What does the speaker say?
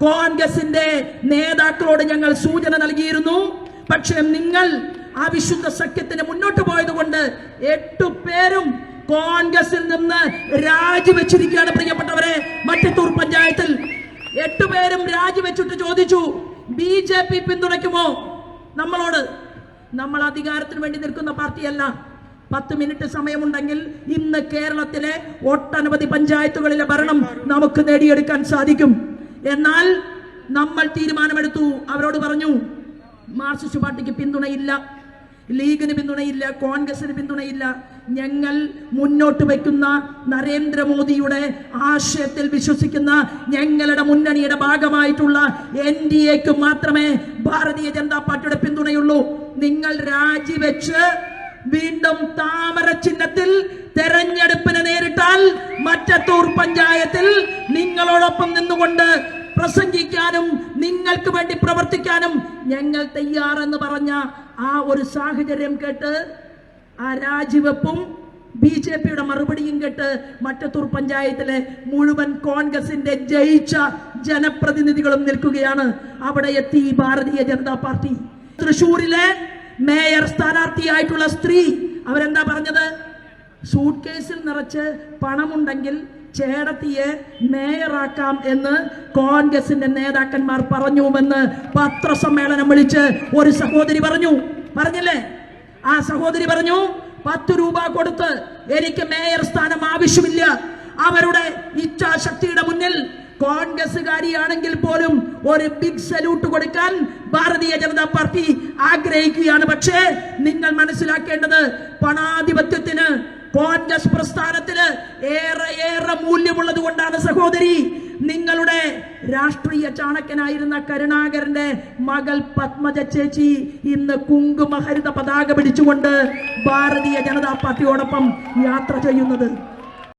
കോൺഗ്രസിന്റെ നേതാക്കളോട് ഞങ്ങൾ സൂചന നൽകിയിരുന്നു. പക്ഷേ നിങ്ങൾ ആ വിശുദ്ധ സഖ്യത്തിന് മുന്നോട്ട് പോയതുകൊണ്ട് 8 പേരും കോൺഗ്രസിൽ നിന്ന് രാജിവെച്ചിരിക്കുകയാണ്. പ്രിയപ്പെട്ടവരെ, മറ്റത്തൂർ പഞ്ചായത്തിൽ 8 പേരും രാജിവെച്ചിട്ട് ചോദിച്ചു, BJP പിന്തുണയ്ക്കുമോ നമ്മളോട്? നമ്മൾ അധികാരത്തിന് വേണ്ടി നിൽക്കുന്ന പാർട്ടിയല്ല. 10 മിനിറ്റ് സമയമുണ്ടെങ്കിൽ ഇന്ന് കേരളത്തിലെ ഒട്ടനവധി പഞ്ചായത്തുകളിലെ ഭരണം നമുക്ക് നേടിയെടുക്കാൻ സാധിക്കും. എന്നാൽ നമ്മൾ തീരുമാനമെടുത്തു. അവരോട് പറഞ്ഞു, മാർക്സിസ്റ്റ് പാർട്ടിക്ക് പിന്തുണയില്ല, ലീഗിന് പിന്തുണയില്ല, കോൺഗ്രസിന് പിന്തുണയില്ല. ഞങ്ങൾ മുന്നോട്ട് വയ്ക്കുന്ന നരേന്ദ്രമോദിയുടെ ആശയത്തിൽ വിശ്വസിക്കുന്ന ഞങ്ങളുടെ മുന്നണിയുടെ ഭാഗമായിട്ടുള്ള NDAക്ക് മാത്രമേ ഭാരതീയ ജനതാ പാർട്ടിയുടെ പിന്തുണയുള്ളൂ. നിങ്ങൾ രാജിവെച്ച് വീണ്ടും താമര ചിഹ്നത്തിൽ തെരഞ്ഞെടുപ്പിനെ നേരിട്ടാൽ മറ്റത്തൂർ പഞ്ചായത്തിൽ നിങ്ങളോടൊപ്പം നിന്നുകൊണ്ട് പ്രസംഗിക്കാനും നിങ്ങൾക്ക് വേണ്ടി പ്രവർത്തിക്കാനും ഞങ്ങൾ തയ്യാറെന്ന് പറഞ്ഞ ആ ഒരു സാഹചര്യം കേട്ട് ആ രാജിവെപ്പും BJPയുടെ മറുപടിയും കേട്ട് മറ്റത്തൂർ പഞ്ചായത്തിലെ മുഴുവൻ കോൺഗ്രസിന്റെ ജയിച്ച ജനപ്രതിനിധികളും നിൽക്കുകയാണ്. അവിടെ എത്തി ഭാരതീയ ജനതാ പാർട്ടി. തൃശ്ശൂരിലെ മേയർ സ്ഥാനാർത്ഥിയായിട്ടുള്ള സ്ത്രീ അവരെന്താ പറഞ്ഞത്? സൂട്ട് കേസിൽ നിറച്ച് പണമുണ്ടെങ്കിൽ ചേടത്തിയെ മേയറാക്കാം എന്ന് കോൺഗ്രസിന്റെ നേതാക്കന്മാർ പറഞ്ഞുവെന്ന് പത്രസമ്മേളനം വിളിച്ച് ഒരു സഹോദരി പറഞ്ഞില്ലേ? ആ സഹോദരി പറഞ്ഞു, 10 രൂപ കൊടുത്ത് എനിക്ക് മേയർ സ്ഥാനം ആവശ്യമില്ല. അവരുടെ ഇച്ഛാശക്തിയുടെ മുന്നിൽ കോൺഗ്രസ്സുകാരിയാണെങ്കിൽ പോലും ഒരു ബിഗ് സല്യൂട്ട് കൊടുക്കാൻ ഭാരതീയ ജനതാ പാർട്ടി ആഗ്രഹിക്കുകയാണ്. പക്ഷേ നിങ്ങൾ മനസ്സിലാക്കേണ്ടത്, പണാധിപത്യത്തിന് കോൺഗ്രസ് പ്രസ്ഥാനത്തിന് ഏറെ മൂല്യമുള്ളത് കൊണ്ടാണ് സഹോദരി. നിങ്ങളുടെ രാഷ്ട്രീയ ചാണക്യനായിരുന്ന കരുണാകരന്റെ മകൾ പത്മജ ചേച്ചി ഇന്ന് കുങ്കുമഹരിത പതാക പിടിച്ചുകൊണ്ട് ഭാരതീയ ജനതാ പാർട്ടിയോടൊപ്പം യാത്ര ചെയ്യുന്നത്.